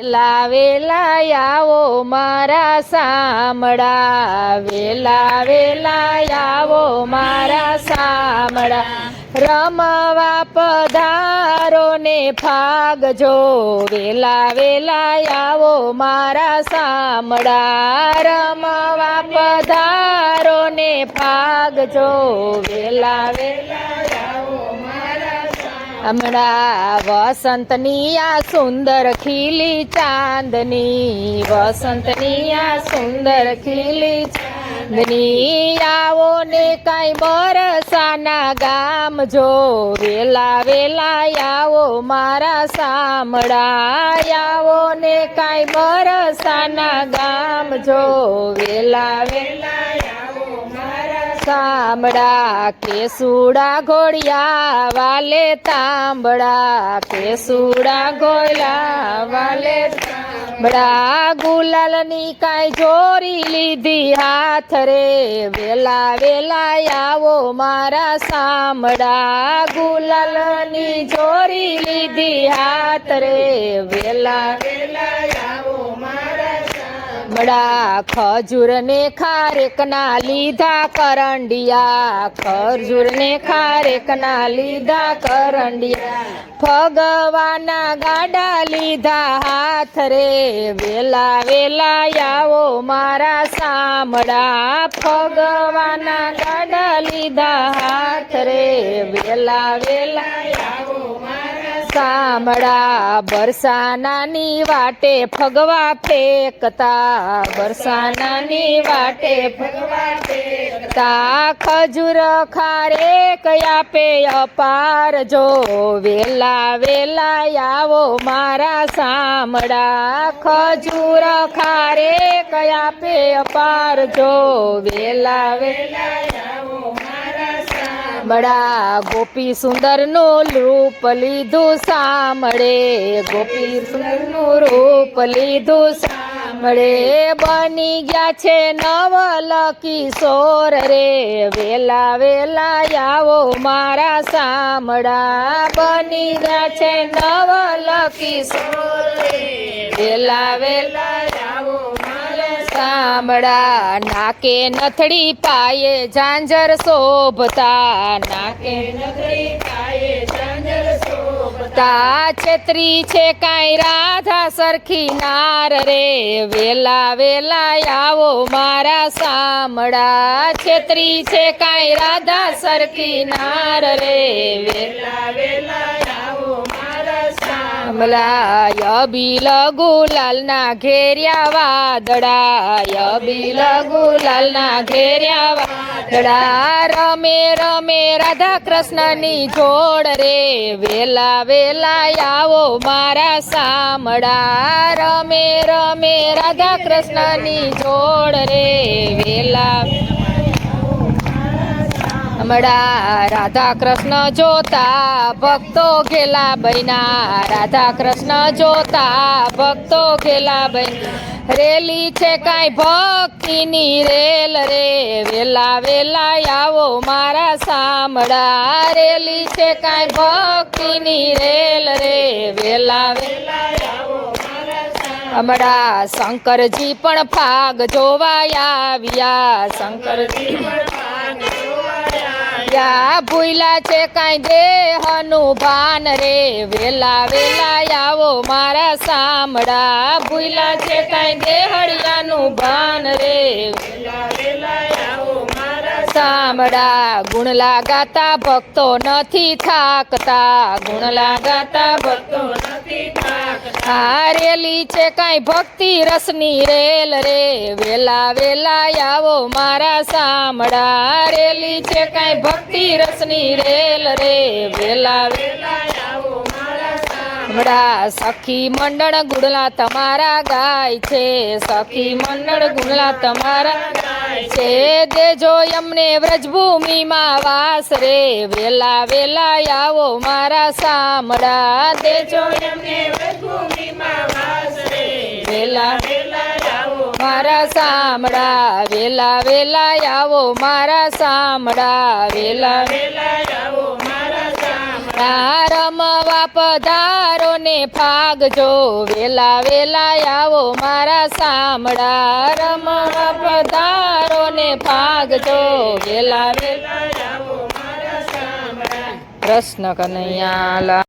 વેલા વેલા આવો મારા સામડા, વેલા વેલા આવો મારા સામડા, રમવા પધારો ને ફાગજો, વેલા વેલા આવો મારા સામડા, રમવા પધારો ને ફાગજો, વેલા વેલા હમણાં વસંતની આ સુંદર ખીલી ચાંદની, વસંતની આ સુંદર ખીલી ચાંદની, આવો ને કાંઈ બરસાના ગામ જો, વેલા વેલા આવો મારા સામડા, આવો ને કાંઈ બરસાના ગામ જો, વેલા વેલા સામડા, કેસુડા ઘોડિયા વાલે તાંબડા, કેસુડા ઘોડિયા વાલે તાંબડા, ગુલાલની કાંઈ જોરી લીધી હાથ રે, વેલા વેલા આવો મારા સામડા, ગુલાલની જોરી લીધી હાથ રે, વેલા વેલા આવો મારા સામડા, ખજૂર ને ખારેક ના લીધા કરંડિયા, ખજૂર ને ખારેક ના લીધા કરંડિયા, ભગવાના ગાડા લીધા હાથ રે, વેલા વેલા આવો મારા સામડા, ભગવાના ગાડા લીધા હાથ રે, વેલા વેલા આવો સામડા, બરસાનાની વાટે ફગવા ફેંકતા, બરસાનાની વાટે ફગવા ફેંકતા, ખજૂર ખારેક આપે અપાર જો, વેલા વેલા આવો મારા સામડા, ખજૂર ખારેક આપે અપાર જો, વેલા વેલા બડા, ગોપી સુંદર નું રૂપ લીધું સામડે, ગોપી સુંદર નું રૂપ લીધું સામડે, બની ગયા છે નવલ કિશોર રે, વેલા વેલા આવો મારા સામડા, બની ગયા છે નવલ કિશોર રે, વેલા વેલા આવો સામડા, નાકે નથડી પાયે ઝાંઝર શોભતા, નાકે નથડી પાયે ઝાંઝર શોભતા, છેત્રી છે કાંઈ રાધા સરખી નાર રે, વેલા વેલા આવો મારા સામડા, છેત્રી છે કાંઈ રાધા સરખી નાર રે, વેલા વેલા આવો સામલા, અબીલ ગુલાલ ના ઘેર્યા વાદળા, અબીલ ગુલાલ ના ઘેર્યા વાદળા, રમે રમે રાધા કૃષ્ણની જોડ રે, વેલા વેલા આવો મારા સામડા, રમે રમે રાધા કૃષ્ણની જોડ રે, વેલા હમણાં રાધા કૃષ્ણ જોતા ભક્તો ઘેલા બૈના, રાધા કૃષ્ણ જોતા ભક્તો ઘેલા બૈના, રેલી છે કાંઈ ભક્તિની રેલ રે, વેલા વેલા આવો મારા સામડા, રેલી છે કાંઈ ભક્તિની રેલ રે, વેલા વેલા આવો હમણાં શંકરજી પણ ફાગ જોવા આવ્યા, શંકરજી ભૂલા છે કાંઈ દેહનું ભાન રે, વેલા વેલા આવો મારા સામડા, ભૂલા છે કાંઈ દેહડિયાનું ભાન રે, વેલા વેલા આવો મારા સામડા, ગુણલા ગાતા ભક્તો નથી થાકતા, ગુણલા ગાતા ભક્તો નથી થાકતા, હારેલી છે કાંઈ ભક્તિ રસની રેલ રે, વેલા વેલા આવો મારા સામડા, રેલી છે કાંઈ ભક્તિ રસની રેલ રે, વેલા વેલા આવો મારા સામડા, સખી મંડળ ગુણલા તમારા ગાય છે, સખી મંડળ ગુણલા તમારા ગાય છે, દેજો અમને વ્રજભૂમિમાં વાસ રે, વેલા વેલા આવો મારા સામડા, દેજો અમને વ્રજભૂમિમાં વાસ રે, વેલા વેલા આવો મારા સામડા, વેલા વેલા આવો મારા સામડા, વેલા વેલા આવો મારા સામડા. રમવા પધારો ને ફાગજો વેલા વેલા આવો મારા સામડા રમવા પધારો ને ફાગજો વેલા વેલા આવો મારા સામડા કૃષ્ણ કનૈયા